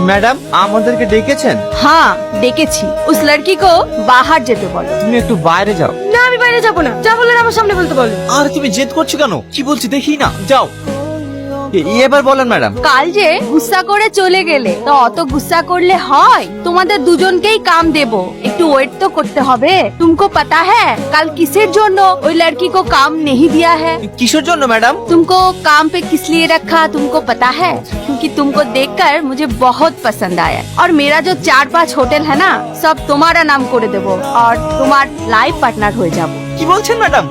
Madam আমাদেরকে ডেকেছেন? हाँ ডেকেছি। उस लड़की को बाहर যেতে বলো। তুমি একটু বাইরে যাও। না আমি বাইরে যাব না, যা বলার আমার সামনে বলতে বলো। আর তুমি জেদ করছো কেন? কি বলছি দেখি না, যাও। এবার বলেন ম্যাডাম। কাল যে গুসা করে চলে গেলে, তো অত গুসা করলে হয়? তোমাদের দুজনকেই কাম দেব, একটু ওয়েট তো করতে হবে। तुमको पता है कल किसের জন্য ওই लड़की को काम नहीं दिया है? কিসের জন্য ম্যাডাম? तुमको काम पे किस लिए रखा तुमको पता है? क्योंकि तुमको देखकर मुझे बहुत पसंद आया और मेरा जो 4-5 होटल है ना, सब तुम्हारा नाम করে দেব और তোমার लाइफ पार्टनर হয়ে যাব। কি বলছেন ম্যাডাম?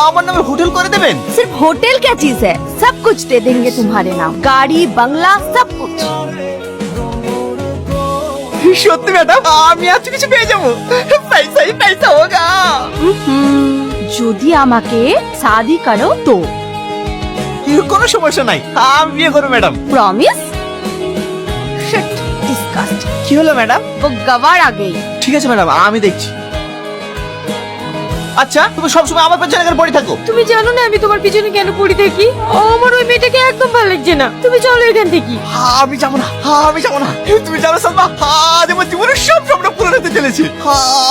আমার নামে হোটেল করে দেবেন? सिर्फ होटल क्या चीज है, सब कुछ दे देंगे तुम्हारे नाम, गाड़ी बंगला सब कुछ। সত্যি ম্যাডাম? আমি আজ কিছু পেয়ে যাবো? পয়সাই পয়সা হোগা। যদি আমাকে शादी करो तो কোনো সমস্যা নাই, আমি বিয়ে করবো ম্যাডাম। प्रॉमिस? Shit disgust. কি হলো ম্যাডাম? वो गवार आ गई। ঠিক আছে ম্যাডাম, আমি দেখছি। আচ্ছা তুমি সবসময় আমার পেছনে কেন পড়ে থাকো? তুমি জানো না আমি তোমার পিছনে কেন পড়ে থাকি? আমার ওই মেয়েটাকে একদম ভালো লাগছে না, তুমি চলো এখান থেকে। আমি যাবো না, আমি যাবো না। তুমি জানো সালমা, আজ আমার জীবনের সব স্বপ্ন পূরণ হতে চলেছে।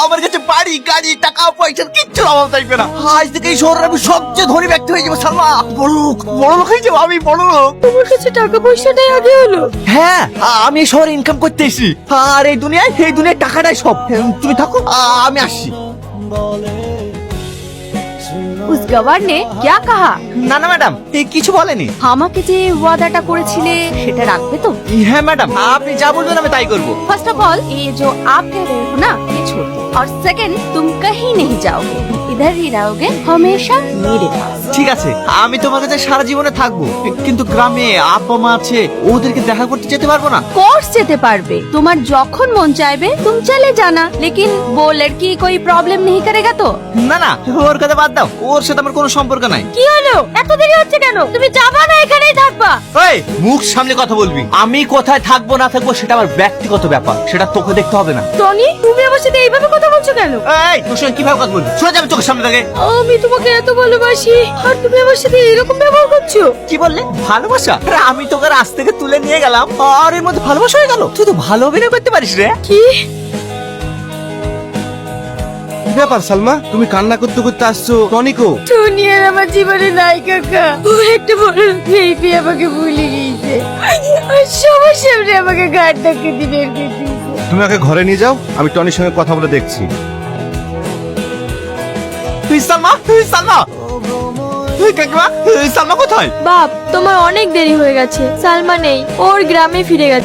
আমার কাছে বাড়ি গাড়ি টাকা পয়সার কিচ্ছু অভাব থাকবে না। আজ থেকে এই শহরের আমি সবচেয়ে ধনী ব্যক্তি হয়ে যাবো সালমা। বড় লোক হয়ে যাবো, আমি বড় লোক। তোমার কাছে টাকা পয়সাটাই আগে হলো। হ্যাঁ, আমি এই শহরে ইনকাম করতে এসেছি, আর এই দুনিয়ায় টাকাটাই সব। তুমি থাকো, আমি আসছি। उस गवार ने क्या कहा? না না ম্যাডাম, এই কিছু বলেনি। আমাকে যে ওয়াদাটা করেছিলে সেটা রাখবে তো? হ্যাঁ ম্যাডাম, আপনি যা বলবেন আমি তাই করবো। फर्स्ट ऑफ ऑल ये जो आप कह रहे हो ना, ये छोड़ दो। और सेकंड, तुम कहीं नहीं जाओगे, इधर ही रहोगे हमेशा मेरे पास। ঠিক আছে, আমি তোমার কাছে সারা জীবনে থাকবো, কিন্তু গ্রামে আপা মা আছে, ওদেরকে দেখা করতে যেতে পারবো না। कोर्स যেতে পারবে, তোমার যখন মন চাইবে তুমি চলে जाना, लेकिन वो लड़की कोई प्रॉब्लम नहीं करेगा तो? না না, ওর কথা বাদ দাও, ওর সাথে আমার কোনো সম্পর্ক নাই। কি হলো, এত দেরি হচ্ছে কেন? তুমি যাবা না, এখানেই থাকবা? এই মুখ সামনে কথা বলবি। আমি কোথায় থাকবো না থাকবো সেটা আমার ব্যক্তিগত ব্যাপার, সেটা তোকে দেখতে হবে না। টনি, তুমি আমার সাথে এইভাবে কথা বলছো কেন? এই তোর সঙ্গে কিভাবে কথা বলবি? সরে যাবে চোখের সামনে থেকে। আমি তোমাকে এত ভালোবাসি আর তুমি আমার সাথে এরকম ব্যবহার করছো? কি বললে? ভালোবাসা? আরে আমি তোকে রাস্তা থেকে তুলে নিয়ে গেলাম আর এর মধ্যে ভালোবাসা হয়ে গেল? তুই তো ভালো অভিনয় করতে পারিস রে। কি ব্যাপার সালমা, তুমি কান্না করতে করতে আসছো? টনিকো? টনি আর আমার জীবনে নাই কাকা, ও একটা বড় বেবি আমাকে ভুলে গিয়েছে আর সবার সামনে আমাকে ঘাট ধাক্কা দিয়ে বের করে দিয়েছে। তুমি ওকে ঘরে নিয়ে যাও, আমি টনির সঙ্গে কথা বলে দেখছি। তুই কাকিমা, সালমা কোথায়? বাপ, তোমার অনেক দেরি হয়ে গেছে, সালমা নেই, ওর গ্রামে ফিরে গেছে।